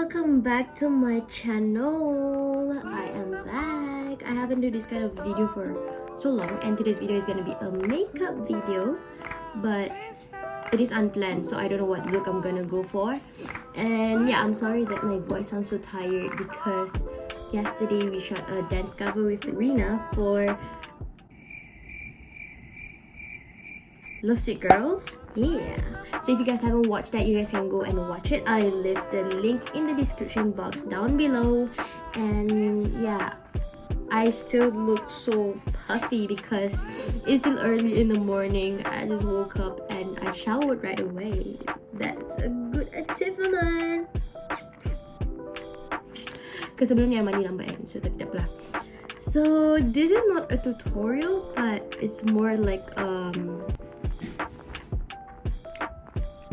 welcome back to my channel. I am back. I haven't done this kind of video for so long, and today's video is gonna be a makeup video, but it is unplanned, so I don't know what look I'm gonna go for. And yeah, I'm sorry that my voice sounds so tired because yesterday we shot a dance cover with Erissa for Love Sick Girls. Yeah, so if you guys haven't watched that, you guys can go and watch it. I leave the link in the description box down below. And yeah, I still look so puffy because it's still early in the morning. I just woke up and I showered right away. That's a good achievement. Because sebelum ni I mandi lambat kan, so tetap lah. So this is not a tutorial, but it's more like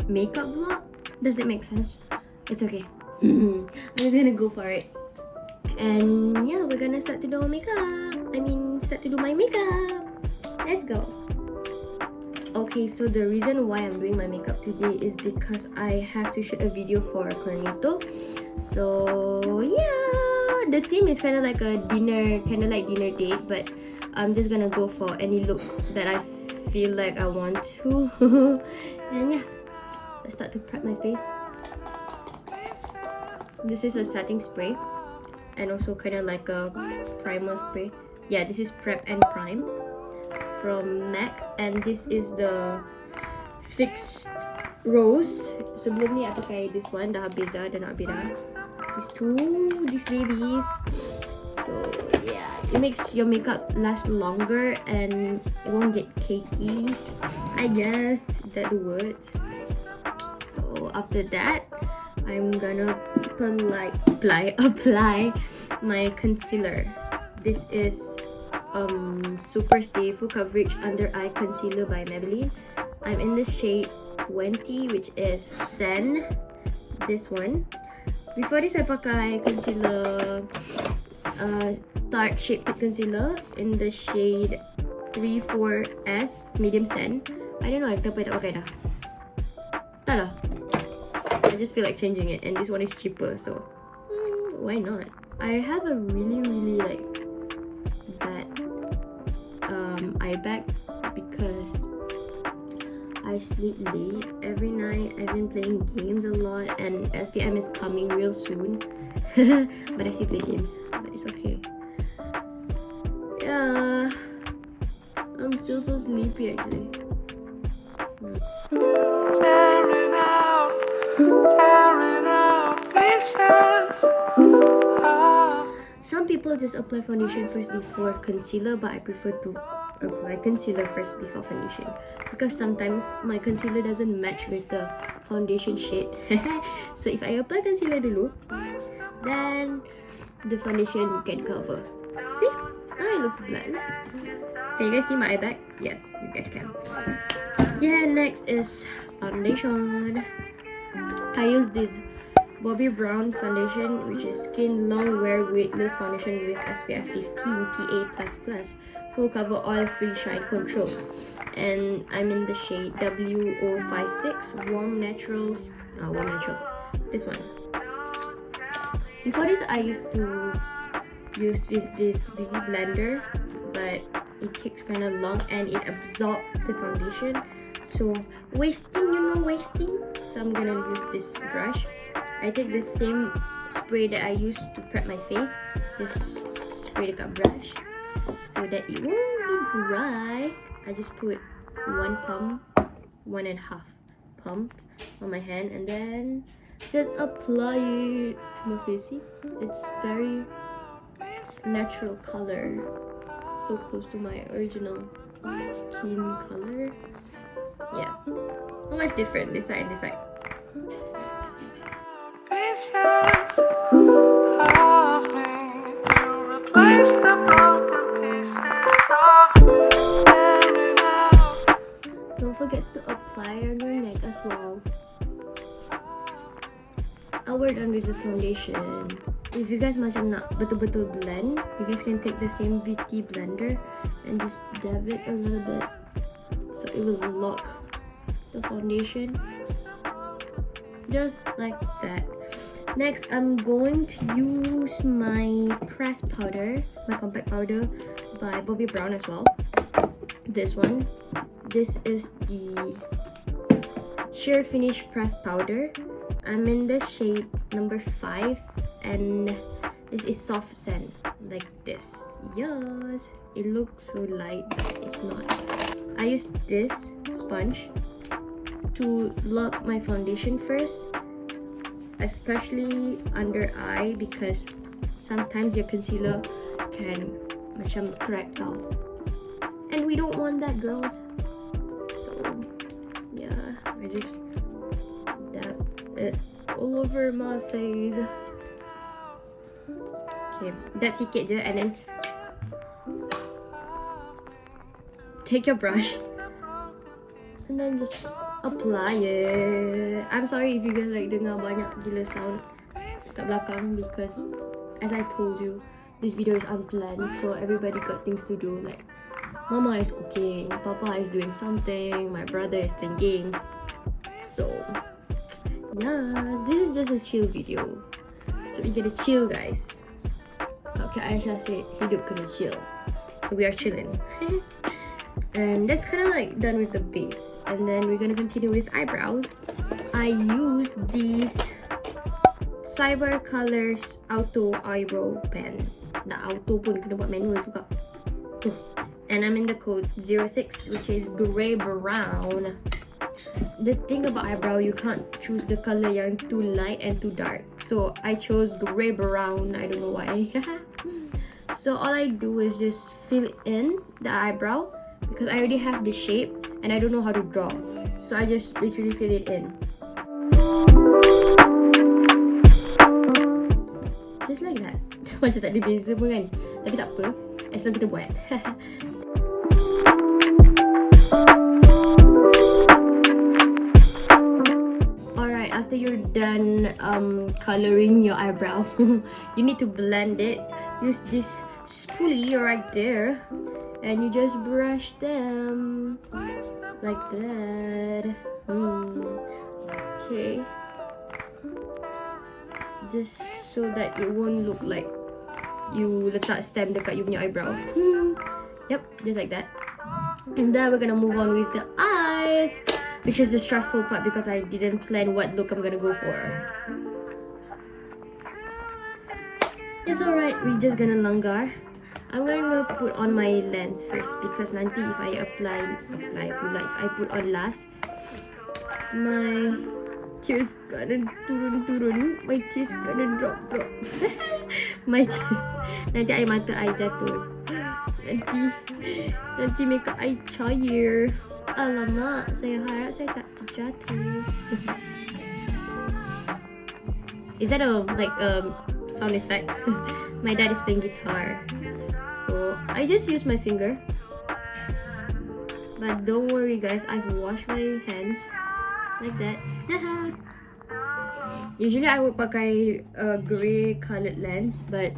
makeup vlog. Does it make sense? It's okay. I'm just gonna go for it. And yeah, we're gonna start to do our makeup. Start to do my makeup. Let's go. Okay, so the reason why I'm doing my makeup today is because I have to shoot a video for Cornetto. So yeah, the theme is kind of like a dinner date, but I'm just gonna go for any look that I feel like I want to. And yeah, let's start to prep my face. This is a setting spray and also kind of like a primer spray. Yeah, this is Prep and Prime from MAC, and this is the Fixed Rose. Sebelum ni I pakai this one, dah habis dah, nak habis dah. These babies. So yeah, it makes your makeup last longer and it won't get cakey, I guess. Is that the word? So after that, I'm gonna apply my concealer. This is Super Stay Full Coverage Under Eye Concealer by Maybelline. I'm in the shade 20, which is Sen. This one. Before this, I pakai concealer, Tarte Shape Tape Concealer in the shade 34S Medium Sen. I don't know kenapa I tak pakai dah. Tak lah. I just feel like changing it, and this one is cheaper, so why not? I have a really like bad eye bag because I sleep late every night. I've been playing games a lot, and SPM is coming real soon. But I still play games, but it's okay. Yeah, I'm still so sleepy actually. Some people just apply foundation first before concealer, but I prefer to apply concealer first before foundation because sometimes my concealer doesn't match with the foundation shade. So if I apply concealer dulu, then the foundation can cover. See? Now it looks bland. Can you guys see my eye bag? Yes, you guys can. Yeah, next is foundation. I use this Bobbi Brown foundation, which is Skin Long Wear Weightless Foundation with SPF 15 PA++, full cover oil free shine control, and I'm in the shade W056 Warm Naturals. Warm Natural. This one. Before this, I used to use with this beauty blender, but it takes kind of long and it absorbs the foundation. So wasting. So I'm gonna use this brush. I take the same spray that I used to prep my face. Just spray the brush so that it won't be dry. I just put 1.5 pumps on my hand and then just apply it to my face. See? It's very natural color, so close to my original skin color. Yeah, not much different this side and this side. Don't forget to apply on your neck as well. We're done with the foundation. If you guys macam nak betul-betul blend, you guys can take the same beauty blender and just dab it a little bit so it will lock the foundation just like that. Next, I'm going to use my pressed powder, my compact powder by Bobbi Brown as well. This one. This is the Sheer Finish Pressed Powder. I'm in the shade number 5 and this is soft sand like this. Yes, it looks so light but it's not. I use this sponge to lock my foundation first, especially under eye, because sometimes your concealer can macam crack tau, and we don't want that, girls. So yeah, I just dab it all over my face. Okay, dab sikit je and then take your brush and then just apply it. I'm sorry if you guys like dengar banyak gila sound kat belakang, because as I told you, this video is unplanned, so everybody got things to do. Like mama is cooking, papa is doing something, my brother is playing games. So yeah, this is just a chill video, so we gotta chill, guys. Okay, Aisyah said hidup kena chill, so we are chilling. And that's kind of like done with the base, and then we're gonna continue with eyebrows. I use these Cyber Colors Auto Eyebrow Pen. Dah auto pun kena buat manual juga. And I'm in the code 06, which is grey brown. The thing about eyebrow, you can't choose the color yang too light and too dark, so I chose grey brown. I don't know why. So all I do is just fill in the eyebrow, because I already have the shape and I don't know how to draw, so I just literally fill it in. Just like that. Macam tak ada beza pun kan, tapi tak apa, as long kita buat. Alright, after you're done coloring your eyebrow, you need to blend it. Use this spoolie right there and you just brush them like that. Okay, just so that it won't look like you letak stem dekat you punya eyebrow. Yep, just like that. And then we're gonna move on with the eyes, which is the stressful part because I didn't plan what look I'm gonna go for. It's alright, we're just gonna langgar. I'm gonna put on my lens first, because nanti if I apply pula, if I put on last, my tears gonna turun, my tears gonna drop. My tears, nanti air mata I jatuh, nanti makeup I cair. Alamak, saya harap saya tak terjatuh. Is that a sound effect? My dad is playing guitar, so I just use my finger. But don't worry guys, I've washed my hands like that. Usually I would pakai a grey colored lens, but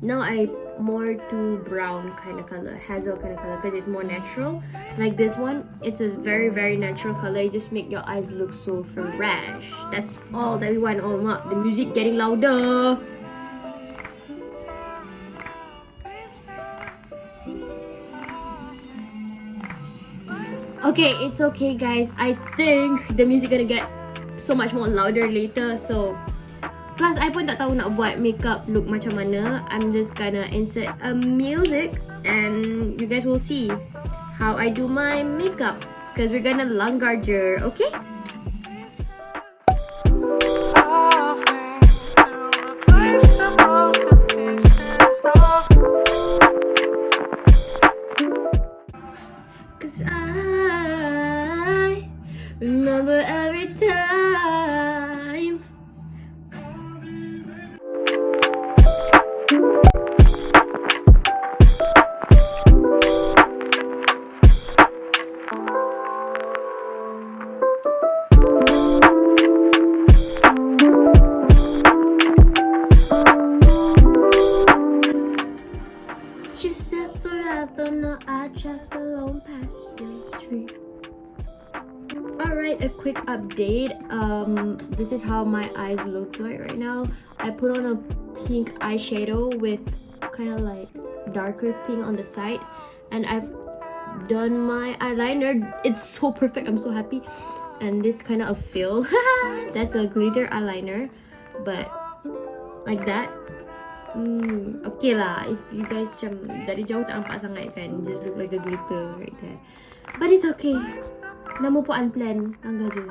now I more to brown kind of color, hazel kind of color, because it's more natural. Like this one, it's a very natural color. It just make your eyes look so fresh. That's all that we want. Oh mak, the music getting louder. Okay, it's okay guys, I think the music gonna get so much more louder later. So plus I pun tak tahu nak buat makeup look macam mana. I'm just gonna insert a music and you guys will see how I do my makeup, because we're gonna langgar je, okay? Cause I remember every time. You said forever, no, I travel on past your street. Alright, provide a quick update. This is how my eyes look like right now. I put on a pink eyeshadow with kind of like darker pink on the side, and I've done my eyeliner. It's so perfect, I'm so happy. And this kind of a fill. That's a glitter eyeliner, but like that. Okay lah, if you guys dari jauh tak nampak sangat kan, just look like a glitter right there, but it's okay. Nama pun unplanned, bangga je.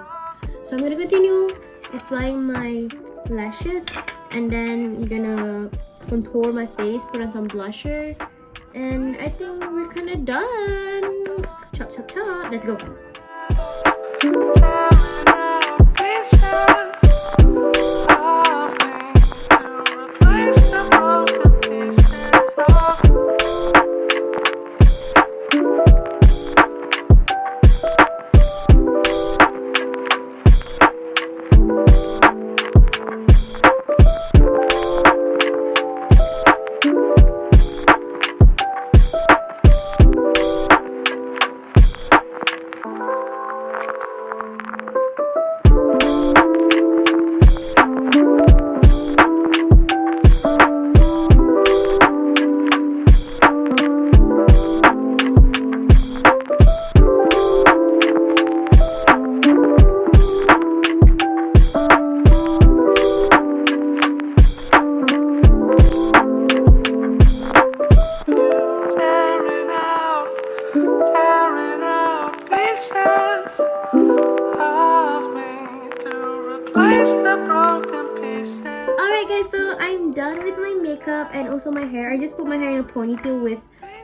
So I'm gonna continue applying my lashes, and then I'm gonna contour my face, put on some blusher, and I think we're kind of done. Chop chop chop, let's go. Alright guys, so I'm done with my makeup and also my hair. I just put my hair in a ponytail with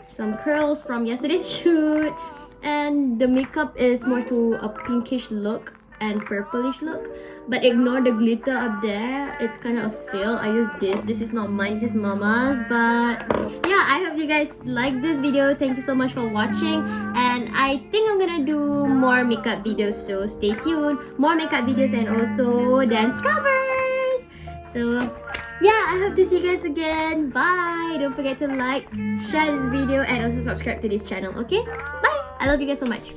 some curls from yesterday's shoot, and the makeup is more to a pinkish look and purplish look, but ignore the glitter up there. It's kind of a fail. I used this is not mine, this is mama's. But yeah, I hope you guys like this video. Thank you so much for watching, and I think I'm gonna do more makeup videos, so stay tuned. More makeup videos and also dance covers. So yeah, I hope to see you guys again. Bye. Don't forget to like, share this video, and also subscribe to this channel. Okay, bye. I love you guys so much.